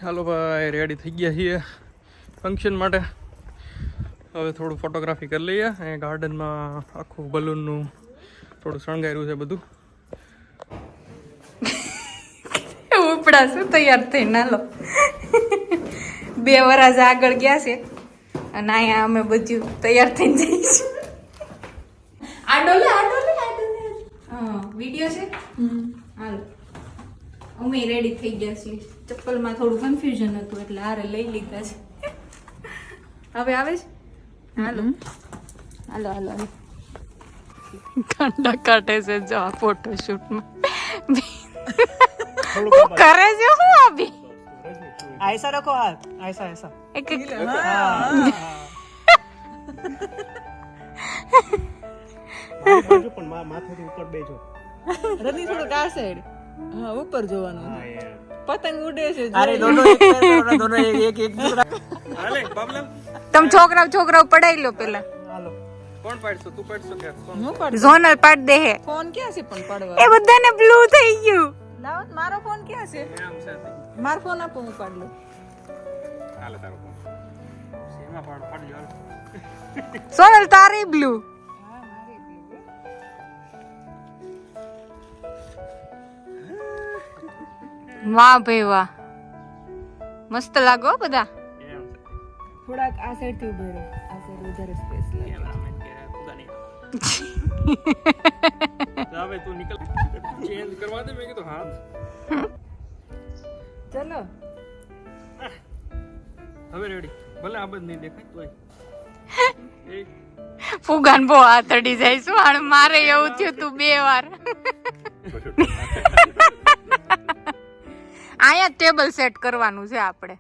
હાલો ભાઈ, રેડી થઈ ગયા છીએ ફંક્શન માટે. હવે થોડું ફોટોગ્રાફી કરી લઈએ. અહીંયા ગાર્ડનમાં આખું બલૂનનું થોડું શણગાર્યું છે બધું. ઉપડા શું તૈયાર થઈ ના લો 2 વર્ષ આગળ ગયા છે અને અહીંયા અમે બધું તૈયાર થઈને જઈશું. આડોલે હા વિડીયો છે. હાલો અમે રેડી થઈ ગયા છીએ. ચપ્પલમાં થોડું કન્ફ્યુઝન હતું એટલે હારે લઈ લીધા છે. હવે આવે છે. હાલો હાલો હાલો હાલો કાંડા કાઢે છે જો આ ફોટોશૂટમાં કરે છે હું અભી ऐसा रखो हाथ ऐसा ऐसा એક પણ માથેથી ઉપર બેજો રની થોડુંક આ સાઈડ હા ઉપર જોવાનું પતંગ ઉડે છે अरे दोनों एक दोनों एक दूसरा હાલે બાબલા, તમે છોકરાઓ પડાઈ લો પેલા. હાલો કોણ પાડશો? તું પાડશો કે કોણ? હું પાડ ઝોનલ પાડ દે હે. ફોન ક્યાં છે પણ પડવા એ બધાને બ્લુ થઈ ગયું. લાવ મારો ફોન ક્યાં છે આમ છે. મારો ફોન આપો હું પાડ લઉં હાલે તારો કોણ? સીમા પાડજો હાલો. સોનલ તારી બ્લુ. વાહ ભાઈ વાહ, મસ્ત લાગો બધા. એમ છે. થોડાક આ સાઈડ થી ઉભો રહો આ સાઈડ વધારે સ્પેસ લાગે કેમેરામેન કે ખુદા નહીં. તો હવે તું નીકળ, ચેન્જ કરવા દે. મેં કીધું હાથ. ચલો હવે રેડી. ભલે આ બધું નહીં દેખાય તોય. એ ફુગાન બહુ આતડી જાય શું હાણ મારે એવું થયું તું 2 વાર. અહીંયા ટેબલ સેટ કરવાનું છે આપણે,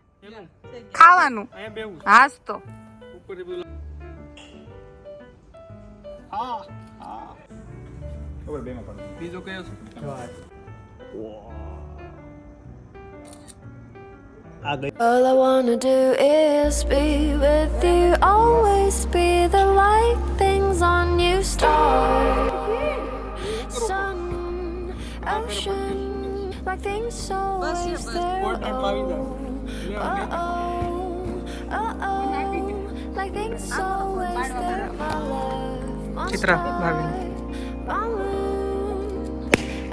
ખાવાનું. અહીંયા બેવું છે. હાસ તો ઉપરથી બધું બીજો કયો છે? आ गई All I wanna do is be with you, always be the light things on you start. Sun, ocean, like things always there. Like things always there, my love, my Chitra star, Bhavin. my moon.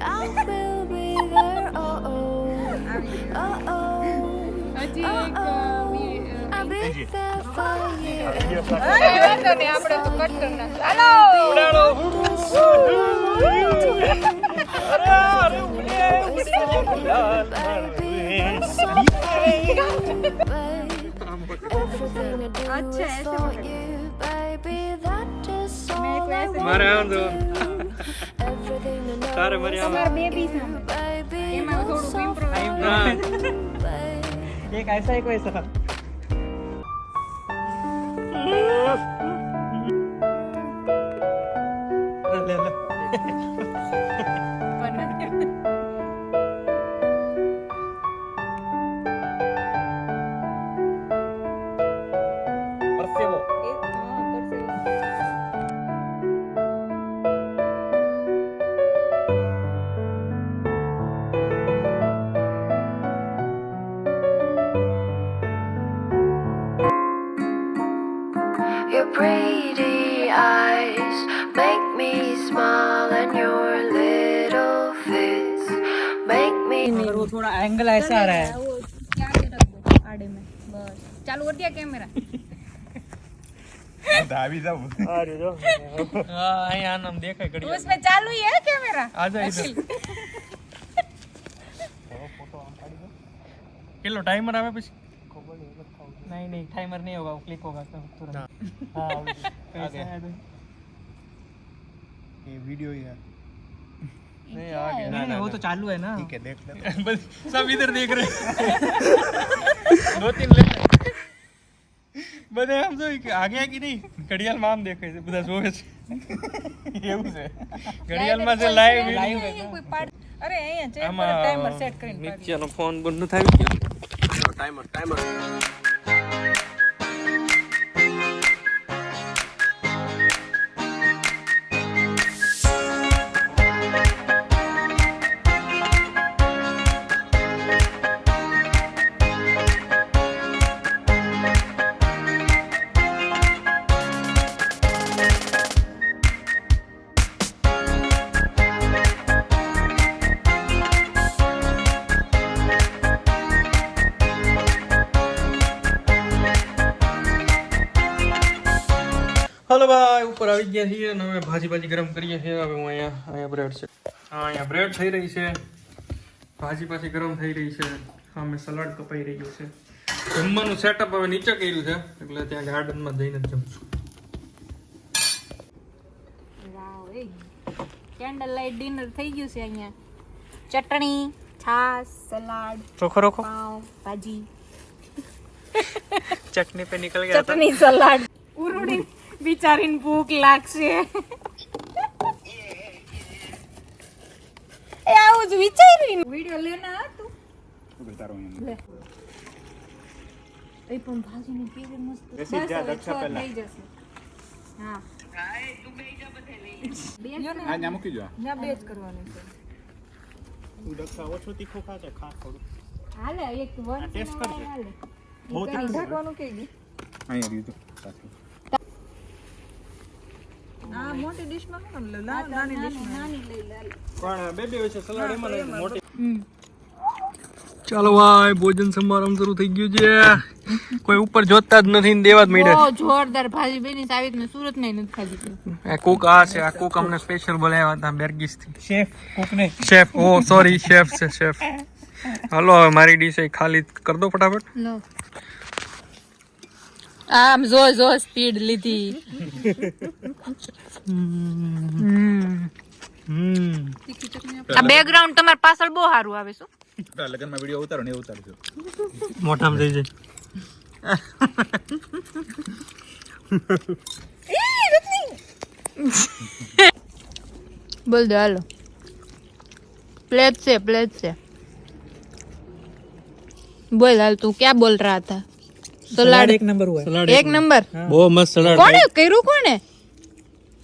I will be there, oh oh, oh oh. I'll be there for you. મારે આમ જો તારે મારી આમ ના. एक ऐसा एक वैसा ले ले परसेवो Your pretty eyes make me smile, and your little face make me. अगर वो थोड़ा एंगल ऐसा आ रहा है आड़े में बस चालू कर दिया कैमरा. अरे जो હા, અહીંયા આમ દેખાય ઘડી. उसमें चालू ही है कैमरा. આજા ઇધર. કેટલો ટાઈમર આવે પછી? नहीं नहीं टाइमर नहीं होगा वो क्लिक होगा तो तुरंत हाँ आ गया। ये वीडियो ही है नहीं आ गया. नहीं नहीं वो तो चालू है ना ठीक है देख ले बस सब इधर देख रहे हैं. 2-3 ले બધા આમ જોઈ કે આગે કે નહીં ઘડિયાળમાં આમ દેખાય છે, બધા જોવે છે. એવું છે ઘડિયાળમાં જે લાઈવ અરે અહીંયા ચેક આમાં ટાઈમર સેટ કરીને નીચેનો ફોન બંધ થઈ ગયો. ટાઈમર ચાલો ભાઈ ઉપર આવી ગયા છીએ અને હવે ભાજી ગરમ કરીએ છીએ. હવે હું અહીંયા બ્રેડ છે. હા, અહીંયા બ્રેડ થઈ રહી છે, ભાજી પાછી ગરમ થઈ રહી છે. હા, મેં સલાડ કપાઈ રહ્યું છે. જમવાનું સેટઅપ હવે નીચે કર્યું છે એટલે ત્યાં ગાર્ડનમાં જઈને જ જમશું. કેન્ડલ લાઇટ ડિનર થઈ ગયું છે. અહીંયા ચટણી, છાશ, સલાડ, ચોખ્ખો રોખો પાવ ભાજી, ચટણી पे निकल गया था. ચટણી, સલાડ. ઉરુડી બિચારીને ભૂખ લાગશે. એ આવું જ વિચાર્યું વિડિયો લેના હતું. લે એ પણ ભાજીની પીરી મસ્ત. બસ હવે છ થઈ જશે. હા હાલે એક વન ટેસ્ટ કરજે. હાલે બહુ ઢાંકવાનું કે ગઈ આ મોટી ડીશમાં કોણ લે નાની ડીશમાં નાની લઈ લે. પણ બે છે સલાડ એમાં નાખી મોટી. ચાલો ભાઈ ભોજન સમારંભ શરૂ થઈ ગયું છે. કોઈ ઉપર જોતા જ નથી ને દેવા જ માંડ્યા. બહુ જોરદાર ભાજી બની છે. આવી મેં સુરત માં નથી ખાધી. આ કુક આ છે. આ કુક અમને સ્પેશિયલ બોલાવ્યા હતા બેરગીસ થી. शेफ कुक ने શેફ ઓ સોરી શેફ છે શેફ. હાલો હવે મારી ડીશ ખાલી કર દો ફટાફટ. લો આમ જો સ્પીડ લીધી. આ બેકગ્રાઉન્ડ તમારી પાછળ બહુ સારું આવે છે. લગનમાં વિડીયો ઉતારો ને એવું ઉતારજો. મોઢામાં થઈ જાય. बोल दो हेलो प्लेट से बोल हाल तू क्या बोल रहा था सलाड एक नंबर हुआ है. સલાડ एक नंबर બહુ મસ્ત સલાડ. કોણે કર્યું કોણે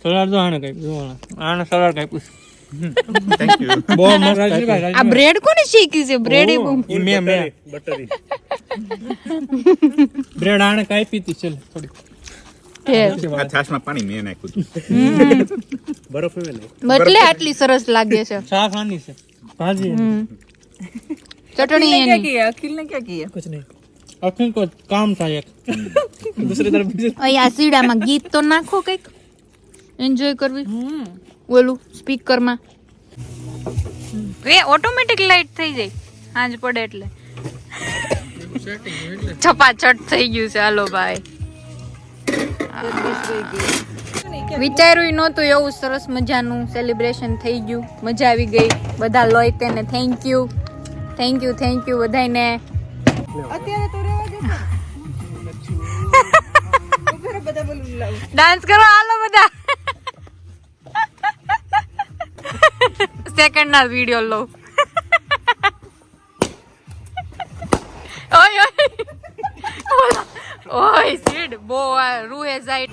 સલાડ તો આને કાપ્યું. આને સલાડ કાપ્યું. Thank you. બહુ મસ્ત કાપ્યું. આ બ્રેડ કોને શીખી છે બ્રેડ એ બહુ મેં બટરી બ્રેડ આને કાપી હતી. ચલ થોડી આ છાશમાં પાણી મેં નાખ્યું હતું. बर्फ में ले એટલે આટલી સરસ લાગે છે. શાક આની છે. ભાજી ચટણી क्या એની किया अखिल ने क्या किया कुछ नहीं. અખિલ કો કામ થાય એક. दूसरी तरफ भी અહીંયા સીડામાં ગીત તો નાખો કઈક એન્જોય કરવી. ઓલું સ્પીકરમાં એ ઓટોમેટિક લાઈટ થઈ જાય સાંજ પડે એટલે છપાછટ થઈ ગયું છે. હાલો ભાઈ વિચાર્યું નહોતું એવું સરસ મજાનું સેલિબ્રેશન થઈ ગયું. મજા આવી ગઈ. બધા લોય તેને થેન્ક યુ બધાને. અત્યારે તો રહેવા દે ઉપર બધા બોલું લાવ ડાન્સ કરો હાલો બધા. સેકન્ડ ના વિડિયો લો. ઓય ઓય સીડ બો રૂહે સાઈડ.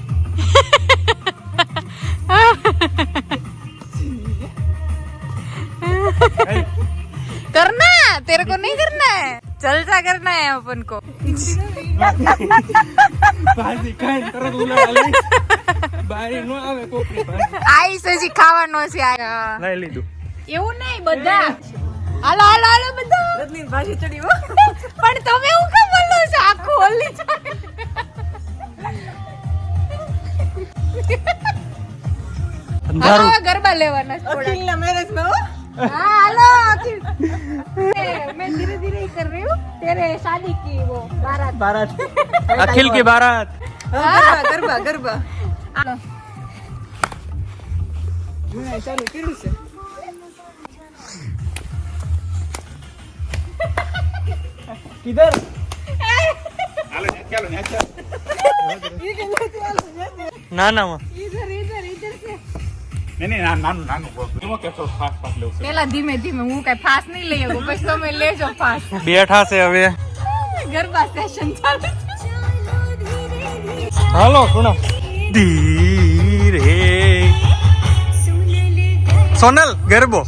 करना तेरे को नहीं करना है जलसा करना है अपन को. ભાજી ખાઈ તરત ઉલાડી બારી નો આવે કોપરી ભાજી. આઈ સજી ખાવાનો છે આ. લઈ લીધું. એવું નહીં બધા હાલો બધા. રત્ની ભાજી ચડી હો પણ તમે હું કેમ બોલો છો આખું ઓલી હાલો ગરબા લેવાના છે થોડા. अखिल ना मैरिज में हो हाँ हेलो अखिल मैं धीरे धीरे ही कर रही हूँ तेरे शादी की वो बारात અખિલ की बारात. हाँ गरबा गरबा हाँ ચાલો કેડું છે किधर ચાલો ને ચાલો ને ચાલો. ये के નથી આલો ના ના માં इधर इधर इधर से નહીં નાનું બોલ. એમાં કે થોડું ફાસ્ટ લેવું છે. પેલા ધીમે ધીમે હું કઈ ફાસ નહીં લઈ શકું પછી તમે લેજો ફાસ બેઠા છે હવે. ગરબા સેશન ચાલુ હાલો સુનો ધીરે સોનલ ગરબો.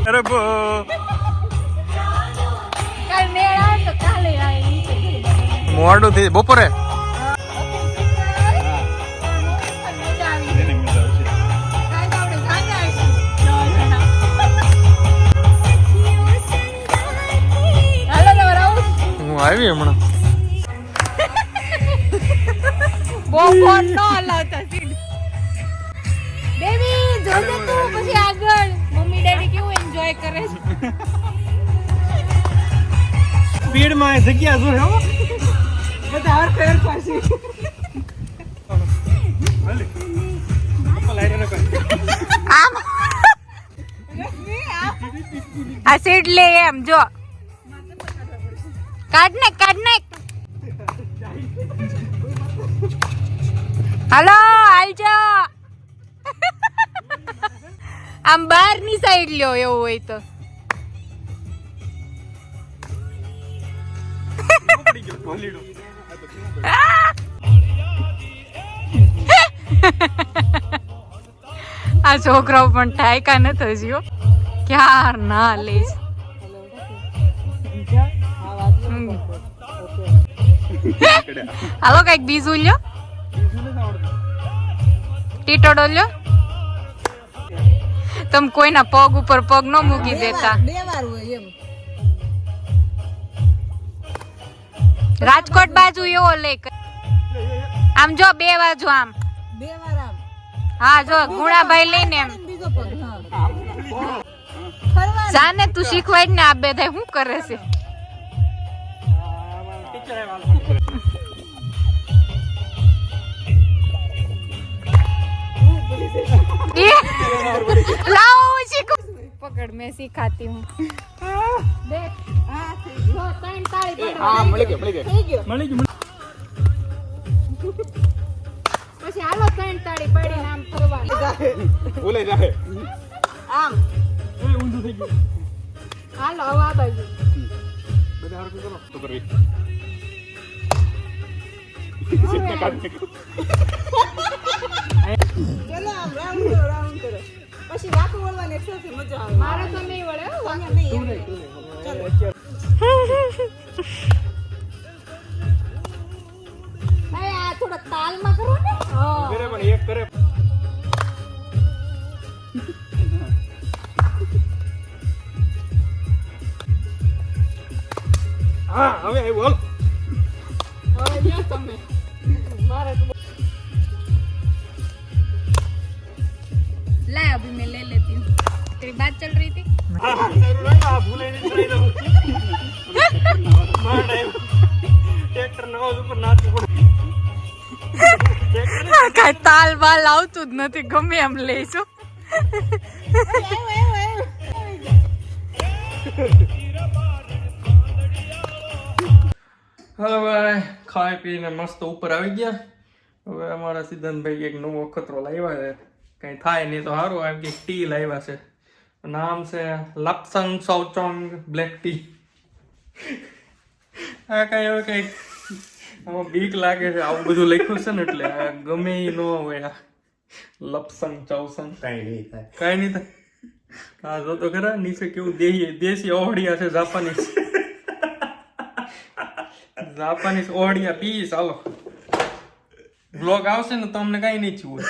ગરબો કાલ મેળ આવે તો કાલે આવે નીચે ગરબા. મોડું થઈ બપોરે. મજા આવી એને મજા આવશે. કાલ તો આપણે સાંજે આવીશું 9 જણા. હમણાં. બહુ ફોન ન હલાવતા સીડ. બેબી જોજે તું પછી આગળ મમ્મી ડેડી કેવું એન્જોય કરે છે. સ્પીડમાં જગ્યા જો હો બધા હર ફેર પાછી આમ આ સીડ લે એમ જો કાઢ ને હાલો હાલજો આમ બહારની સાઈડ લ્યો એવું હોય તો આ છોકરાઓ પણ ટાયકા નથી હજી ક્યાર ના લઈશ હાલો કઈક બીજું લ્યો ટીટોડો લ્યો તમે કોઈના પગ ઉપર પગ ન મૂકી દેતા બે વાર હોય એમ રાજકોટ બાજુ એવો લે આમ જો બે બાજુ આમ બે વાર આમ હા જો ગુણાભાઈ લઈને એમ બીજો પગ હા ફરવા જાને તું શીખવાડ ને આ બે થાય શું કરે છે लाओ શીખો પકડ मैं सिखाती हूँ देख હા જો ત્રણ તાળી પડે હા મળી ગયો થઈ ગયો પછી હાલો ત્રણ તાળી પડીને આમ ફરવા બોલે જાહે આમ હાલો હવે આ બાજુ બધા હરકત કરો તો કરવી સિદ્ધ કાઢ ચલો આમ રાઉન્ડ કરો પછી વાકો બોલવાની એક સાથે મજા આવે મારે તો નહીં વળે હો. અહીંયા નહીં એમ નહીં. ચલો હવે આ થોડા તાલમાં કરો ને કરે પણ એક કરે હા હવે આવ્યો હાલ હવે લ્યો તમે મારે તો ला अभी मैं ले लेती हूँ तेरी बात चल रही थी હા ભૂલે નહીં ચડી દઉં માર ડાઈવ ટ્રેક્ટર નવાજ ઉપર નાચી પડે કઈ તાલ બાલ આવતું જ નથી ગમે એમ લઈશું હાલો ભાઈ ખાઈ પીને મસ્ત ઉપર આવી ગયા. હવે અમારા સિદ્ધાંતભાઈ એક નવો અખતરો લાવ્યા છે. કઈ થાય નહીં તો સારું એમ કે ટી લાવ્યા છે. નામ છે લપસંગ સૌચોંગ બ્લેક ટી. આ કઈ હવે કઈ આમાં બીક લાગે છે આવું બધું લખ્યું છે ને એટલે આ ગમે એ ન હોય આ લપસંગ ચૌસંગ કઈ નહીં થાય. હા જો તો ખરા નીચે કેવું દેશી ઓહડિયા છે જાપાનીઝ ઓહડિયા પી ચાલો બ્લોગ આવશે ને તો અમને કઈ નહીં થયું.